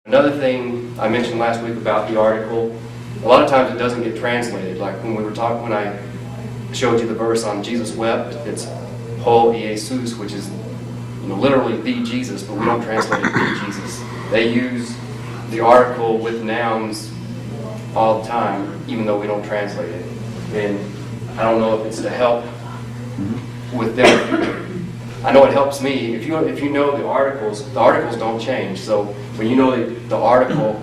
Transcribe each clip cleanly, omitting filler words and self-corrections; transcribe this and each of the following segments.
Another thing I mentioned last week about the article, a lot of times it doesn't get translated. Like when I showed you the verse on Jesus wept, it's Ho Jesus, which is literally the Jesus, but we don't translate it the Jesus. They use the article with nouns all the time, even though we don't translate it. And I don't know if it's to help with them. I know it helps me. If you know the articles don't change. So when you know the article,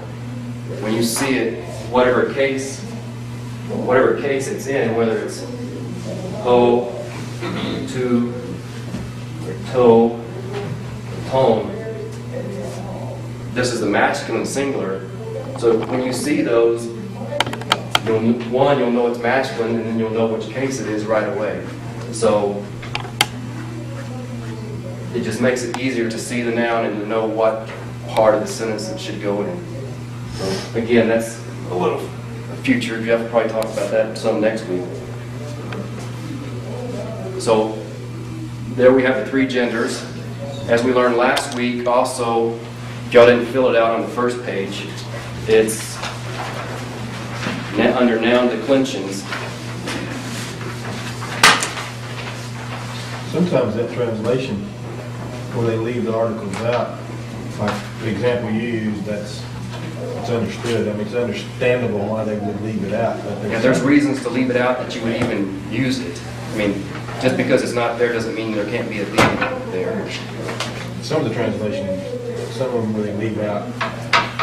when you see it, whatever case it's in, whether it's ho, to, or to, or tone, this is the masculine singular. So when you see those, you'll know it's masculine, and then you'll know which case it is right away. So it just makes it easier to see the noun and to know what part of the sentence it should go in. So again, that's a little future. Jeff will probably talk about that some next week. So there we have the three genders. As we learned last week, also, if y'all didn't fill it out on the first page, it's under noun declensions. Sometimes that translation, where they leave the articles out, like the example you used, it's understood. I mean, it's understandable why they would leave it out. But There's reasons to leave it out that you would even use it. I mean, just because it's not there doesn't mean there can't be a theme there. Some of the translations, some of them where they leave out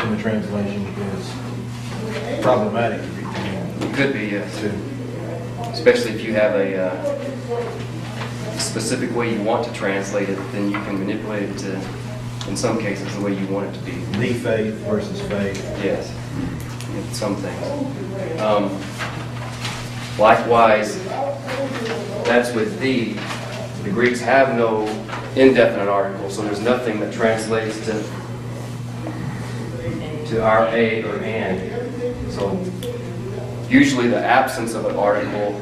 in the translation is problematic. It could be, yes. Especially if you have a specific way you want to translate it, then you can manipulate it to, in some cases, the way you want it to be. The faith versus faith. Yes, in some things. Likewise, that's with the. The Greeks have no indefinite article, so there's nothing that translates to our a or and. So usually the absence of an article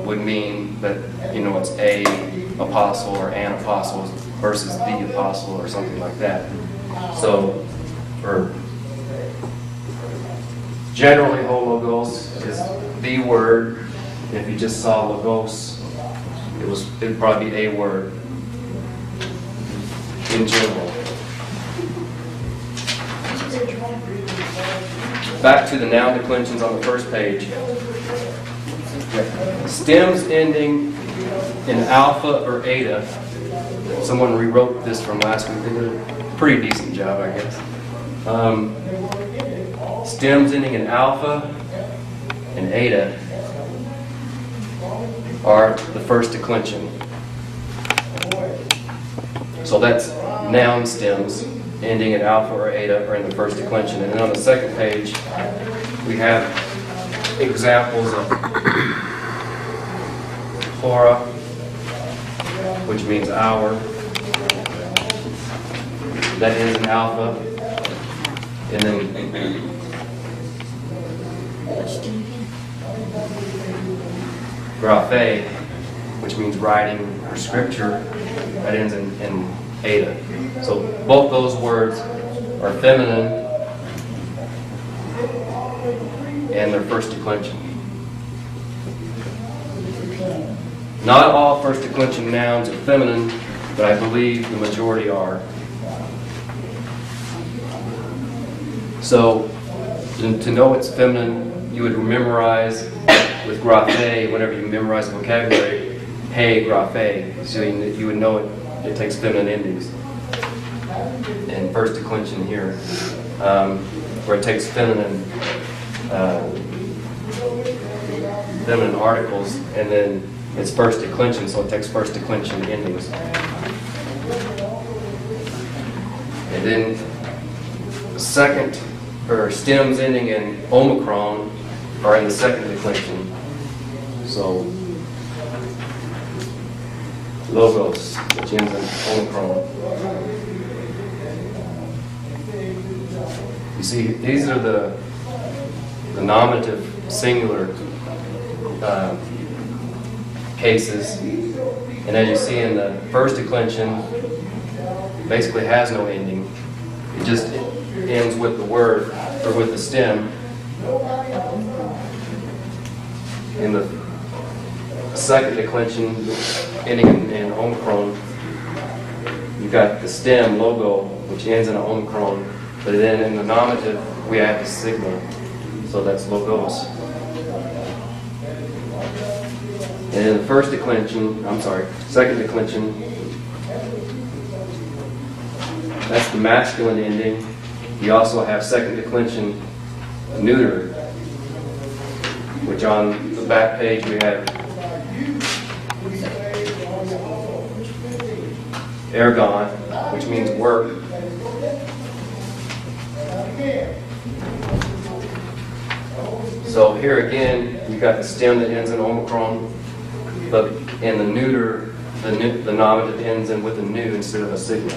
would mean that it's a apostle or an apostle versus the apostle or something like that. So, or generally homologos is the word. If you just saw logos, it'd probably be a word in general. Back to the noun declensions on the first page. Stems ending in alpha or eta. Someone rewrote this from last week. They did a pretty decent job, I guess. Stems ending in alpha and eta are the first declension. So that's noun stems ending in alpha or eta are in the first declension. And then on the second page, we have examples of hora, which means hour. That ends in alpha. And then graphe, which means writing or scripture, that ends in eta. So both those words are feminine and their first declension. Not all first declension nouns are feminine, but I believe the majority are. So to know it's feminine, you would memorize with graphe, whenever you memorize the vocabulary, hey, graphe, so you would know it takes feminine endings. And first declension here, where it takes feminine articles, and then it's first declension, so it takes first declension endings. And then second, or stems ending in omicron are in the second declension. So logos, which ends in omicron. You see, these are the nominative singular cases, and as you see in the first declension, basically has no ending. It just ends with the word, or with the stem. In the second declension, ending in omicron, you've got the stem logo, which ends in an omicron, but then in the nominative, we add the sigma, so that's logos. And in the second declension, that's the masculine ending. You also have second declension neuter, which on the back page we have ergon, which means work. So here again, you've got the stem that ends in omicron, but in the neuter, the nominative ends in with a nu instead of a sigma.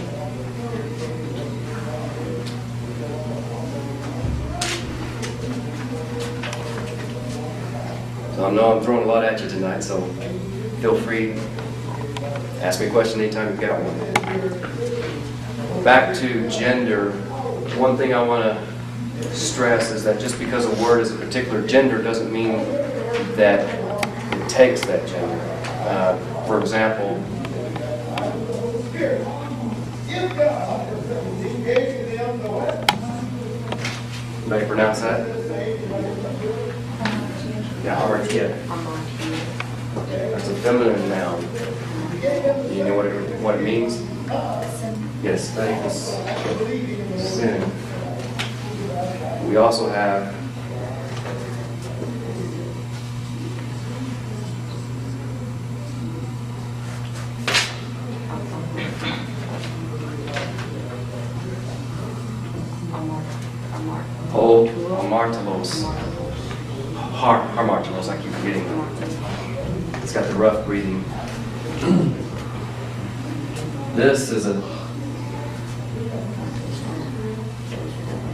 So I know I'm throwing a lot at you tonight, so feel free to ask me a question anytime you've got one. Back to gender, one thing I want to stress is that just because a word is a particular gender doesn't mean that it takes that gender. For example, how do you pronounce that? Yeah, hamartia. That's a feminine noun. Do you know what it means? Yes, that equals sin. We also have hamartilos. Hamartilos, I keep forgetting. It's got the rough breathing. This is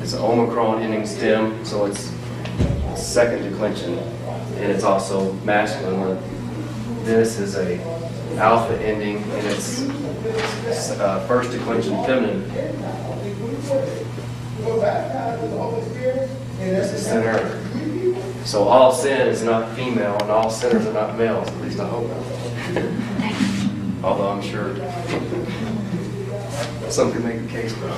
it's an omicron ending stem, so it's second declension, and it's also masculine. This is a alpha ending, and it's first declension feminine. This is sinner. So all sin is not female, and all sinners are not males. At least I hope not. Although I'm sure some can make a case for it.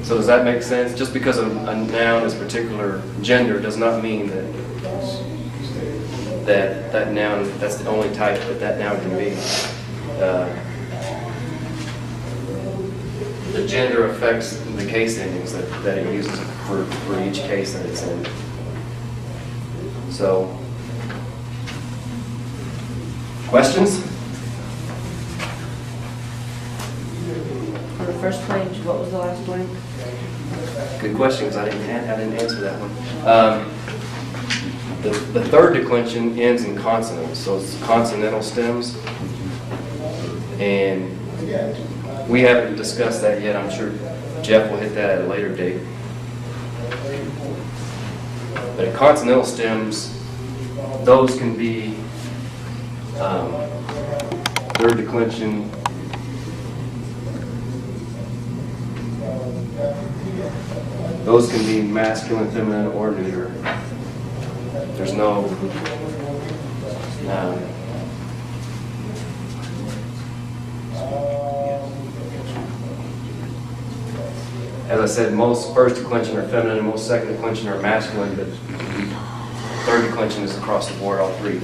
So does that make sense? Just because a noun is particular gender does not mean that noun, that's the only type that noun can be. The gender affects the case endings that it uses for each case that it's in. So, questions? On the first page, what was the last one? Good questions. I didn't answer that one. The third declension ends in consonants, so it's consonantal stems, and we haven't discussed that yet. I'm sure Jeff will hit that at a later date. But in consonantal stems, those can be third declension, those can be masculine, feminine, or neuter. There's no as I said, most first declension are feminine, most second declension are masculine, but third declension is across the board, all three.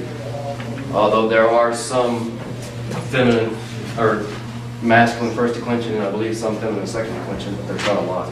Although there are some feminine or masculine first declension, and I believe some feminine second declension, but there's not a lot.